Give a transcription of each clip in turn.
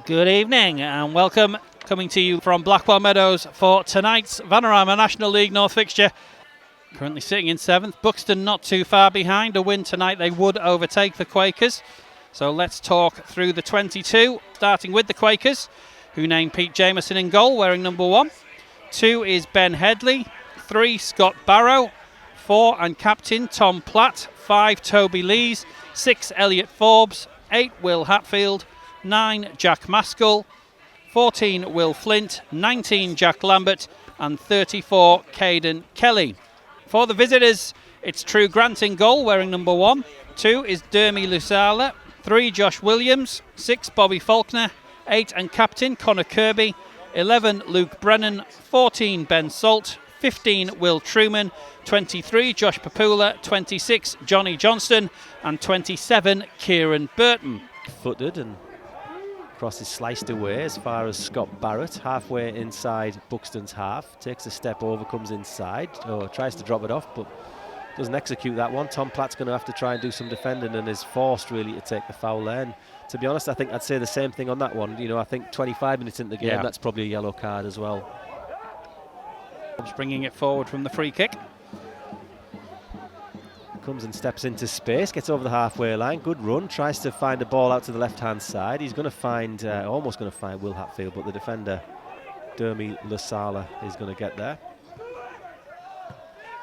Good evening and welcome, coming to you from Blackwell Meadows for tonight's Vanarama National League North fixture. Currently sitting in 7th, Buxton not too far behind. A win tonight they would overtake the Quakers. So let's talk through the 22, starting with the Quakers, who named Pete Jameson in goal, wearing number 1. 2 is Ben Headley. 3, Scott Barrow. 4 and captain Tom Platt. 5, Toby Lees. 6, Elliot Forbes. 8, Will Hatfield. 9, Jack Maskell. 14, Will Flint. 19, Jack Lambert. And 34, Caden Kelly. For the visitors, it's True Grant in goal, wearing number 1. 2 is Dermy Lusala. 3, Josh Williams. 6, Bobby Faulkner. 8 and captain Connor Kirby. 11, Luke Brennan. 14, Ben Salt. 15, Will Truman. 23, Josh Papula. 26, Johnny Johnston. And 27, Kieran Burton. Footed and cross is sliced away as far as Scott Barrett, halfway inside Buxton's half. Takes a step over, comes inside, tries to drop it off, but doesn't execute that one. Tom Platt's going to have to try and do some defending and is forced really to take the foul there. And to be honest, I think I'd say the same thing on that one. You know, I think 25 minutes into the game, that's probably a yellow card as well. Just bringing it forward from the free kick. Comes and steps into space, gets over the halfway line, good run, tries to find a ball out to the left-hand side. He's going to find, almost going to find Will Hatfield, but the defender, Dermy Lusala, is going to get there.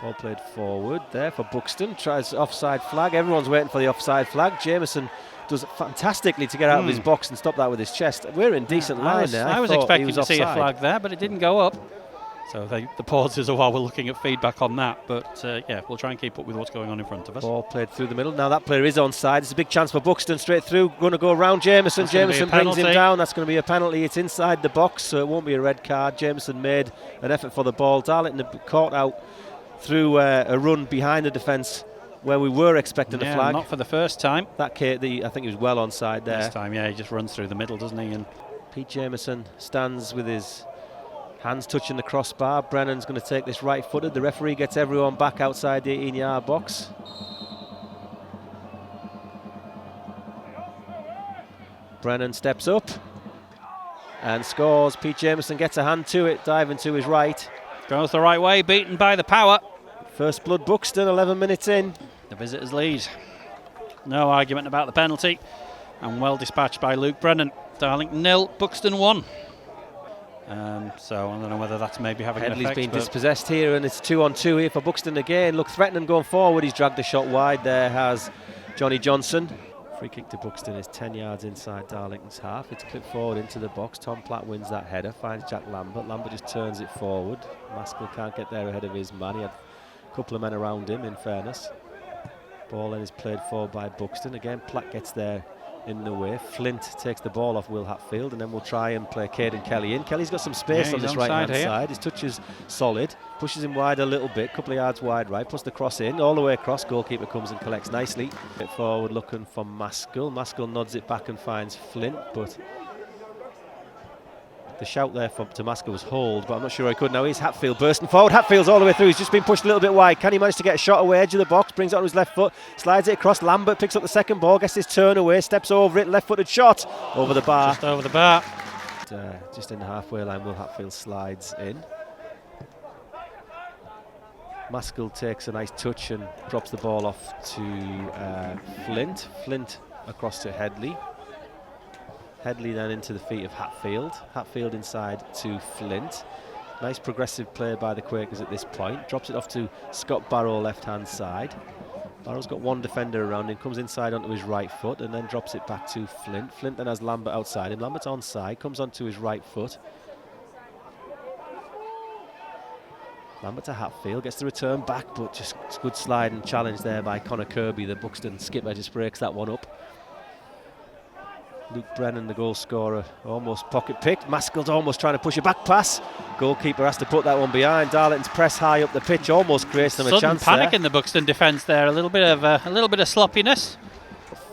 Ball played forward there for Buxton, tries offside flag. Everyone's waiting for the offside flag. Jameson does it fantastically to get out of his box and stop that with his chest. We're in decent line there. I was expecting to see a flag there, but it didn't go up. So the pauses are while we're looking at feedback on that. But yeah, we'll try and keep up with what's going on in front of us. Ball played through the middle. Now that player is onside. It's a big chance for Buxton. Straight through. Going to go around Jameson. Jameson brings him down. That's going to be a penalty. It's inside the box, so it won't be a red card. Jameson made an effort for the ball. Darlington caught out through a run behind the defence where we were expecting a flag. Not for the first time. I think he was well onside there. This time, yeah, he just runs through the middle, doesn't he? And Pete Jameson stands with his hands touching the crossbar. Brennan's going to take this right-footed. The referee gets everyone back outside the 18-yard box. Brennan steps up and scores. Pete Jameson gets a hand to it, diving to his right. Goes the right way, beaten by the power. First blood Buxton, 11 minutes in. The visitors lead. No argument about the penalty. And well dispatched by Luke Brennan. Darlington 0, Buxton 1. So I don't know whether that's maybe having an effect. Headley's been dispossessed here, and it's 2-on-2 here for Buxton again. Look, threatening going forward. He's dragged the shot wide. There has Johnny Johnson. Free kick to Buxton is 10 yards inside Darlington's half. It's clipped forward into the box. Tom Platt wins that header, finds Jack Lambert. Lambert just turns it forward. Maskell can't get there ahead of his man. He had a couple of men around him, in fairness. Ball then is played forward by Buxton. Again, Platt gets there in the way. Flint takes the ball off Will Hatfield, and then we'll try and play Caden Kelly in. Kelly's got some space on this right-hand side. His touch is solid, pushes him wide a little bit, couple of yards wide right, puts the cross in, all the way across. Goalkeeper comes and collects nicely. Bit forward looking for Maskell. Maskell nods it back and finds Flint, but the shout there to Maskell was hold, but I'm not sure he could. Now he's Hatfield bursting forward. Hatfield's all the way through. He's just been pushed a little bit wide. Can he manage to get a shot away, edge of the box, brings it on his left foot, slides it across. Lambert picks up the second ball, gets his turn away, steps over it, left-footed shot over the bar. Just over the bar. Just in the halfway line, Will Hatfield slides in. Maskell takes a nice touch and drops the ball off to Flint. Flint across to Headley. Headley then into the feet of Hatfield. Hatfield inside to Flint. Nice progressive play by the Quakers at this point. Drops it off to Scott Barrow, left-hand side. Barrow's got one defender around him, comes inside onto his right foot and then drops it back to Flint. Flint then has Lambert outside him. Lambert's onside, comes onto his right foot. Lambert to Hatfield, gets the return back, but just good slide and challenge there by Connor Kirby. The Buxton skipper just breaks that one up. Luke Brennan, the goal scorer, almost pocket picked. Maskell's almost trying to push a back pass. Goalkeeper has to put that one behind. Darlington's press high up the pitch, almost creates them a chance. Sudden panic in the Buxton defence there. A little bit of sloppiness.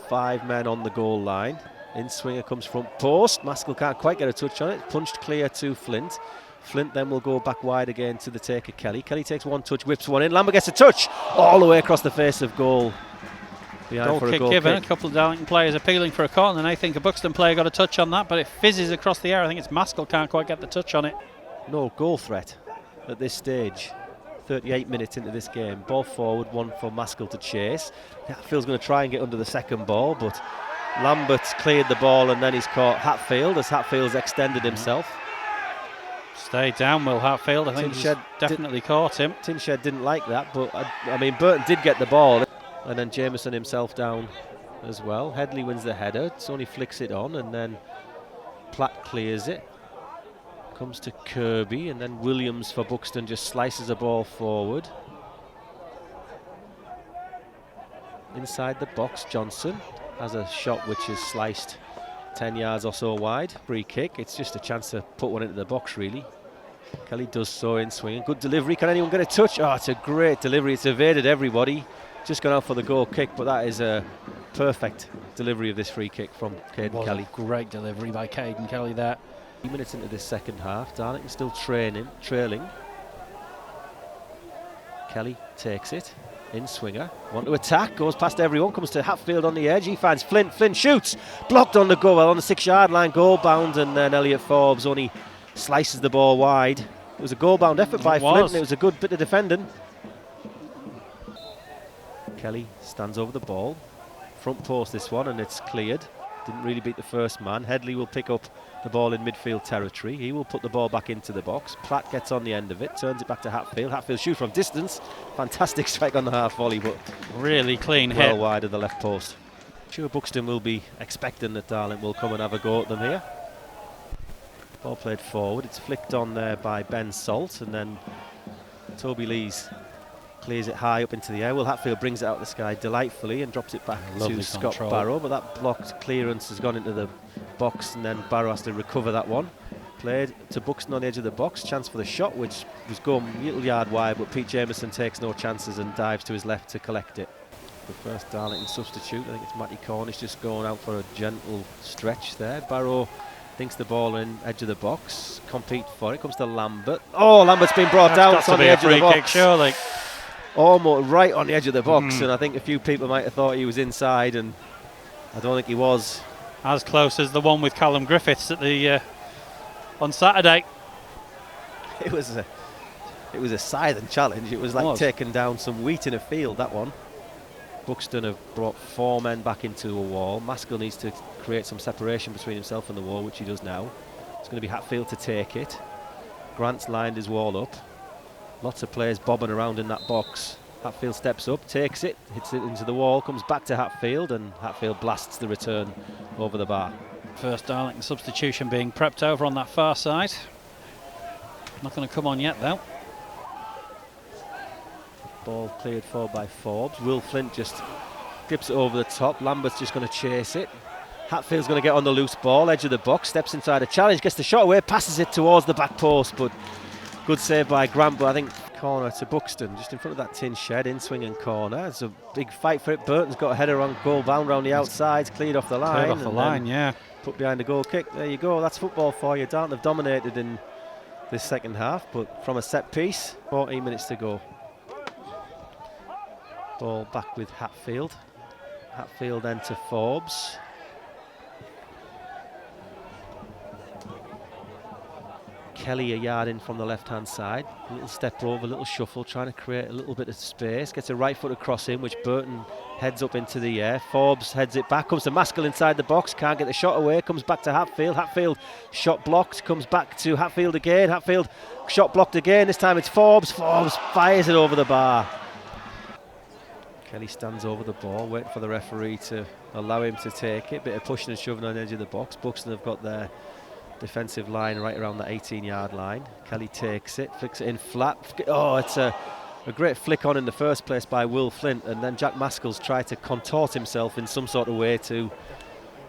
5 men on the goal line. In swinger comes front post. Maskell can't quite get a touch on it. Punched clear to Flint. Flint then will go back wide again to the taker Kelly. Kelly takes one touch, whips one in. Lambert gets a touch all the way across the face of goal. behind Goal for a kick goal given. kick. A couple of Darlington players appealing for a corner, and I think a Buxton player got a touch on that, but it fizzes across the air. I think it's Maskell can't quite get the touch on it. No goal threat at this stage. 38 minutes into this game. Ball forward, one for Maskell to chase. Hatfield's going to try and get under the second ball, but Lambert's cleared the ball and then he's caught Hatfield as Hatfield's extended himself. Stay down, Will Hatfield. I think he's definitely caught him. Tinshed didn't like that, but I mean, Burton did get the ball, and then Jameson himself down as well. Headley wins the header. Sony flicks it on, and then Platt clears it. Comes to Kirby, and then Williams for Buxton just slices the ball forward. Inside the box, Johnson has a shot which is sliced 10 yards or so wide. Free kick. It's just a chance to put one into the box, really. Kelly does so in swinging. Good delivery. Can anyone get a touch? Oh, it's a great delivery. It's evaded everybody. Just gone out for the goal kick, but that is a perfect delivery of this free kick from Caden Kelly. Great delivery by Caden Kelly there. 3 minutes into this second half. Darlington still trailing. Kelly takes it. In swinger. Want to attack. Goes past everyone. Comes to Hatfield on the edge. He finds Flint. Flint shoots. Blocked on the goal. Well, on the 6-yard line. Goal bound. And then Elliot Forbes only slices the ball wide. It was a goal bound effort by Flint. And it was a good bit of defending. Kelly stands over the ball. Front post this one. And it's cleared. Didn't really beat the first man. Headley will pick up the ball in midfield territory. He will put the ball back into the box. Platt gets on the end of it, turns it back to Hatfield. Hatfield shoots from distance. Fantastic strike on the half volley, but really clean hit. Well wide of the left post. Sure, Buxton will be expecting that Darlington will come and have a go at them here. Ball played forward. It's flicked on there by Ben Salt, and then Toby Lees clears it high up into the air. Will Hatfield brings it out of the sky delightfully and drops it back to Scott Barrow, but that blocked clearance has gone into the box, and then Barrow has to recover that one. Played to Buxton on the edge of the box. Chance for the shot, which was going a little yard wide, but Pete Jameson takes no chances and dives to his left to collect it. The first Darlington substitute, I think it's Matty Cornish just going out for a gentle stretch there. Barrow thinks the ball in edge of the box, compete for it, comes to Lambert. Oh, Lambert's been brought down. It's on the edge of the box. Kick, surely. Almost right on the edge of the box, and I think a few people might have thought he was inside, and I don't think he was. As close as the one with Callum Griffiths at the on Saturday. It was a silent challenge. It was like taking down some wheat in a field, that one. Buxton have brought 4 men back into a wall. Maskell needs to create some separation between himself and the wall, which he does now. It's going to be Hatfield to take it. Grant's lined his wall up. Lots of players bobbing around in that box. Hatfield steps up, takes it, hits it into the wall, comes back to Hatfield, and Hatfield blasts the return over the bar. First Darlington substitution being prepped over on that far side. Not going to come on yet, though. Ball cleared forward by Forbes. Will Flint just dips it over the top. Lambert's just going to chase it. Hatfield's going to get on the loose ball, edge of the box, steps inside a challenge, gets the shot away, passes it towards the back post, but good save by Grant. But I think corner to Buxton, just in front of that tin shed, in swing and corner. It's a big fight for it. Burton's got a header on goal bound around the outside, cleared off the line. Cleared off the line, yeah. Put behind the goal kick. There you go. That's football for you. Darlington have dominated in this second half, but from a set piece, 14 minutes to go. Ball back with Hatfield. Hatfield then to Forbes. Kelly a yard in from the left-hand side. A little step over, a little shuffle, trying to create a little bit of space. Gets a right-footed cross in, which Burton heads up into the air. Forbes heads it back, comes to Maskell inside the box, can't get the shot away, comes back to Hatfield. Hatfield shot blocked, comes back to Hatfield again. Hatfield shot blocked again. This time it's Forbes. Forbes fires it over the bar. Kelly stands over the ball, waiting for the referee to allow him to take it. Bit of pushing and shoving on the edge of the box. Buxton have got their defensive line right around the 18-yard line. Kelly takes it, flicks it in flat. Oh, it's a great flick on in the first place by Will Flint, and then Jack Maskell's tried to contort himself in some sort of way to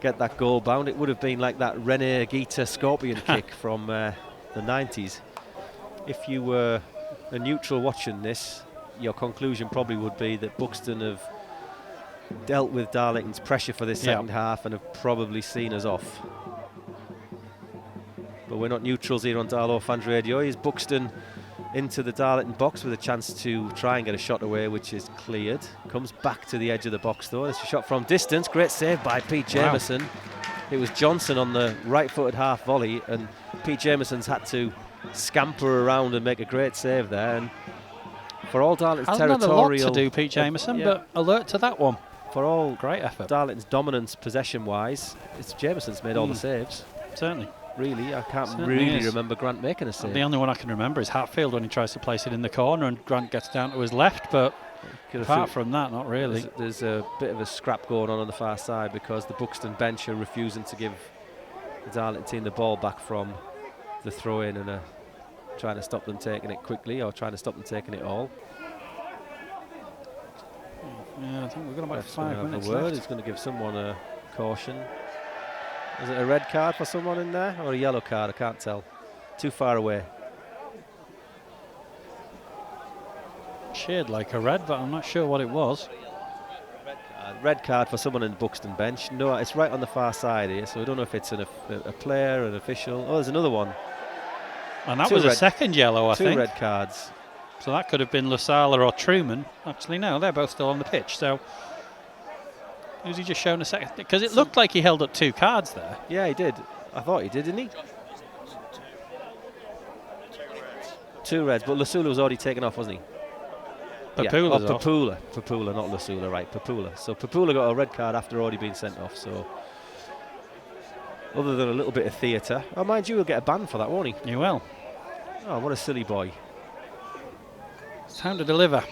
get that goal bound. It would have been like that Rene Gita scorpion kick from the 90s. If you were a neutral watching this, your conclusion probably would be that Buxton have dealt with Darlington's pressure for this second half and have probably seen us off. But we're not neutrals here on Darlow Fans Radio. Here's Buxton into the Darlington box with a chance to try and get a shot away, which is cleared. Comes back to the edge of the box though. It's a shot from distance. Great save by Pete Jameson. Wow. It was Johnson on the right-footed half volley, and Pete Jameson's had to scamper around and make a great save there. And for all Darlington's territorial, not a lot to do, Pete Jameson, but alert to that one. For all great effort, Darlington's dominance possession-wise, it's Jameson's made all the saves. Certainly. Really, I can't really remember Grant making a save. The only one I can remember is Hatfield when he tries to place it in the corner and Grant gets down to his left, but apart from that, not really. There's a bit of a scrap going on the far side because the Buxton bench are refusing to give the Darlington team the ball back from the throw-in and trying to stop them taking it quickly or trying to stop them taking it all. Yeah, I think we've got about 5 minutes left. He's going to give someone a caution. Is it a red card for someone in there or a yellow card? I can't tell. Too far away. Cheered like a red, but I'm not sure what it was. Red card for someone in the Buxton bench. No, it's right on the far side here, so I don't know if it's a player, an official. Oh, there's another one. And that was a second yellow, I think. Two red cards. So that could have been Lasala or Truman. Actually, no, they're both still on the pitch. So, was he just shown a second? Because it looked like he held up 2 cards there. Yeah, he did. I thought he did, didn't he? 2 reds, but Lasula was already taken off, wasn't he? Papula, not Lasula, right? Papula. So Papula got a red card after already being sent off. So, other than a little bit of theatre, oh, mind you, he'll get a ban for that, won't he? He will. Oh, what a silly boy. It's time to deliver.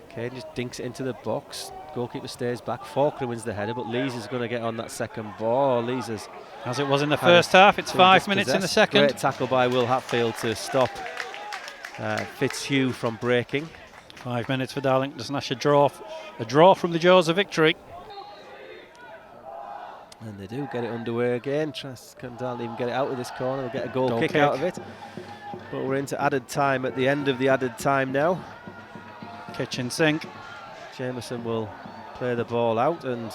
Kane just dinks it into the box. Goalkeeper stays back. Faulkner wins the header, but Lees is going to get on that second ball. Lees is, as it was in the first half, it's 5 minutes in the second. Great tackle by Will Hatfield to stop Fitzhugh from breaking. 5 minutes for Darlington to snatch a draw from the jaws of victory. And they do get it underway again. Can Darlington even get it out of this corner? They'll get a goal kick out of it. But we're into added time at the end of the added time now. Kitchen sink. Jameson will play the ball out and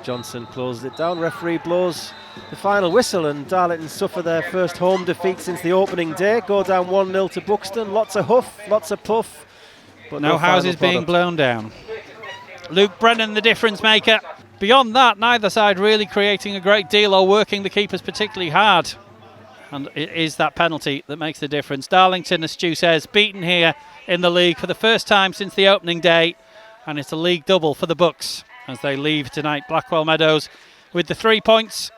Johnson closes it down. Referee blows the final whistle and Darlington suffer their first home defeat since the opening day. Go down 1-0 to Buxton. Lots of huff, lots of puff. But no houses being blown down. Luke Brennan, the difference maker. Beyond that, neither side really creating a great deal or working the keepers particularly hard. And it is that penalty that makes the difference. Darlington, as Stu says, beaten here in the league for the first time since the opening day. And it's a league double for the Bucks as they leave tonight Blackwell Meadows with the 3 points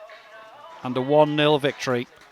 and a 1-0 victory.